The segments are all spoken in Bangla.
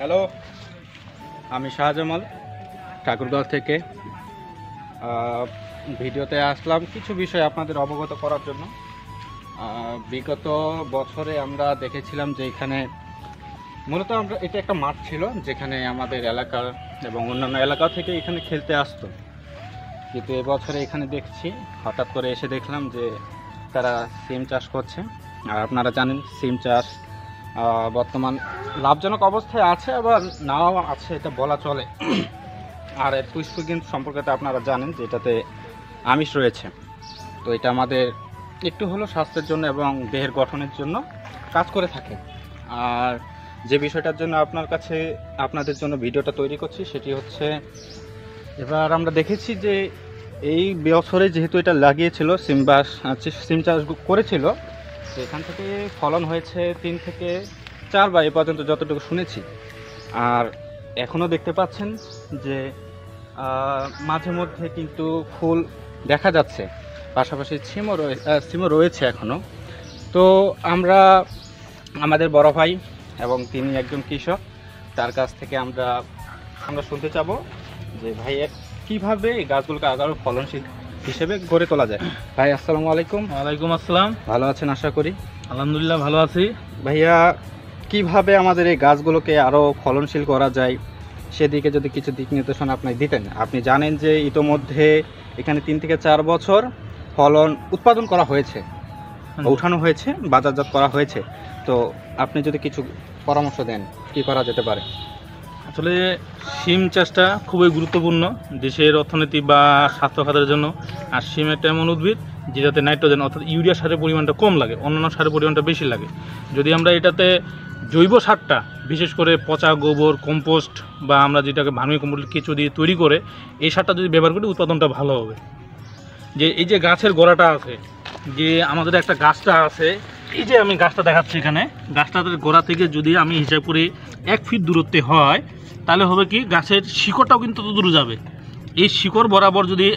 হ্যালো, আমি শাহজামাল ঠাকুরগাঁও থেকে ভিডিওতে আসলাম কিছু বিষয় আপনাদের অবগত করার জন্য। বিগত বছরে আমরা দেখেছিলাম যে এখানে মূলত এটা একটা মাঠ ছিল যেখানে আমাদের এলাকার এবং অন্যান্য এলাকা থেকে এখানে খেলতে আসতো, কিন্তু এবছরে এখানে দেখছি হঠাৎ করে এসে দেখলাম যে তারা সিম চাষ করছে। আর আপনারা জানেন সিম চাষ বর্তমান লাভজনক অবস্থায় আছে, আবার নাও আছে, এটা বলা চলে। আর এর পুষ্টিগুণ সম্পর্কে তো আপনারা জানেন যে এটাতে আমিষ রয়েছে, তো এটা আমাদের একটু হলো স্বাস্থ্যের জন্য এবং দেহের গঠনের জন্য কাজ করে থাকে। আর যে বিষয়টার জন্য আপনাদের জন্য ভিডিওটা তৈরি করছি সেটি হচ্ছে, এবার আমরা দেখেছি যে এই বছরে যেহেতু এটা লাগিয়েছিল সিম চাষ করেছিল, তো এখান থেকে ফলন হয়েছে 3 থেকে 4 বার এ পর্যন্ত যতটুকু শুনেছি। আর এখনও দেখতে পাচ্ছেন যে মাঝে মধ্যে কিন্তু ফুল দেখা যাচ্ছে, পাশাপাশি সিমও রয়েছে এখনও। তো আমরা আমাদের বড় ভাই এবং তিনি একজন কৃষক, তার কাছ থেকে আমরা শুনতে চাবো যে ভাই কীভাবে এই গাছগুলোকে আরও ফলনশীল হিসেবে গড়ে তোলা যায়। ভাই আসসালামু আলাইকুম। ওয়ালাইকুম আসসালাম। ভালো আছেন আশা করি? আলহামদুলিল্লাহ ভালো আছি। ভাইয়া, কিভাবে আমাদের এই গাছগুলোকে আরও ফলনশীল করা যায় সেদিকে যদি কিছু দিক নির্দেশনা আপনি দিতেন। আপনি জানেন যে ইতোমধ্যে এখানে 3 থেকে 4 বছর ফলন উৎপাদন করা হয়েছে, উঠানো হয়েছে, বাজারজাত করা হয়েছে, তো আপনি যদি কিছু পরামর্শ দেন কি করা যেতে পারে। আসলে শিম চাষটা খুবই গুরুত্বপূর্ণ দেশের অর্থনীতি বা স্বাস্থ্য খাতের জন্য। আর শিম একটা এমন উদ্ভিদ যেটাতে নাইট্রোজেন অর্থাৎ ইউরিয়া সারের পরিমাণটা কম লাগে, অন্যান্য সারের পরিমাণটা বেশি লাগে। যদি আমরা এটাতে জৈব সারটা, বিশেষ করে পচা গোবর, কম্পোস্ট বা আমরা যেটাকে ভার্মি কম্পোস্ট কিছু দিয়ে তৈরি করে এই সারটা যদি ব্যবহার করি উৎপাদনটা ভালো হবে। যে এই যে গাছের গোড়াটা আছে, যে আমাদের একটা গাছটা আছে, এই যে আমি গাছটা দেখাচ্ছি এখানে, গাছটার গোড়া থেকে যদি আমি হিসাব করি 1 ফিট দূরত্বে হয়, তাহলে হবে কি গাছের শিকড়টাও কিন্তু তত দূরে যাবে। এই শিকড় বরাবর যদি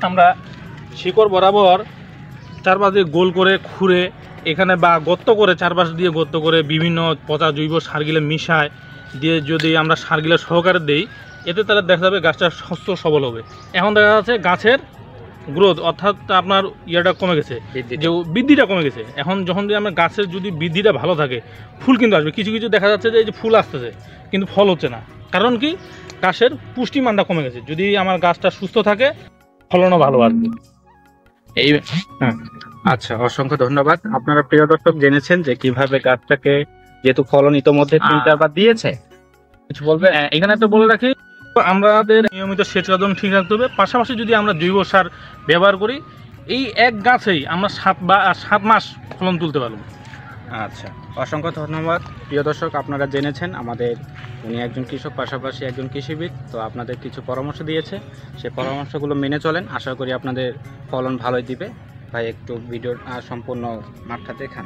আমরা শিকড় বরাবর চারপাশ দিয়ে গোল করে খুঁড়ে এখানে বা গর্ত করে চারপাশ দিয়ে গর্ত করে বিভিন্ন পচা জৈব সারগুলো মিশায় দিয়ে যদি আমরা সারগুলো সহকারে দেই, এতে তাহলে দেখা যাবে গাছটা সুস্থ সবল হবে। এখন দেখা যাচ্ছে গাছের গ্রোথ অর্থাৎ আপনার ইয়েটা কমে গেছে, যে বৃদ্ধিটা কমে গেছে। এখন যখন যদি আমরা গাছের যদি বৃদ্ধিটা ভালো থাকে, ফুল কিন্তু আসবে। কিছু কিছু দেখা যাচ্ছে যে এই যে ফুল আসতেছে কিন্তু ফল হচ্ছে না, কারণ কি গাছের পুষ্টিমানটা কমে গেছে। যদি আমার গাছটা সুস্থ থাকে ফলনও ভালো আসবে। এই আচ্ছা, অসংখ্য ধন্যবাদ। আপনারা প্রিয় দর্শক জেনেছেন যে কিভাবে গাছটাকে, যেহেতু ফলন ইতোমধ্যে 3-4 বার দিয়েছে, কিছু বলবে। এখানে তো বলে রাখি, আমাদের নিয়মিত সেচ কার্যক্রম ঠিক রাখতে হবে। পাশাপাশি যদি আমরা জৈব সার ব্যবহার করি, এই এক গাছেই আমরা 7 মাস ফলন তুলতে পারবো। আচ্ছা, অসংখ্য ধন্যবাদ। প্রিয় দর্শক, আপনারা জেনেছেন উনি একজন কৃষক, পাশাপাশি একজন কৃষিবিদ। তো আপনাদের কিছু পরামর্শ দিয়েছে, সেই পরামর্শগুলো মেনে চলেন, আশা করি আপনাদের ফলন ভালোই দিবে। ভাই একটু ভিডিওর সম্পূর্ণ মাঠটা দেখান।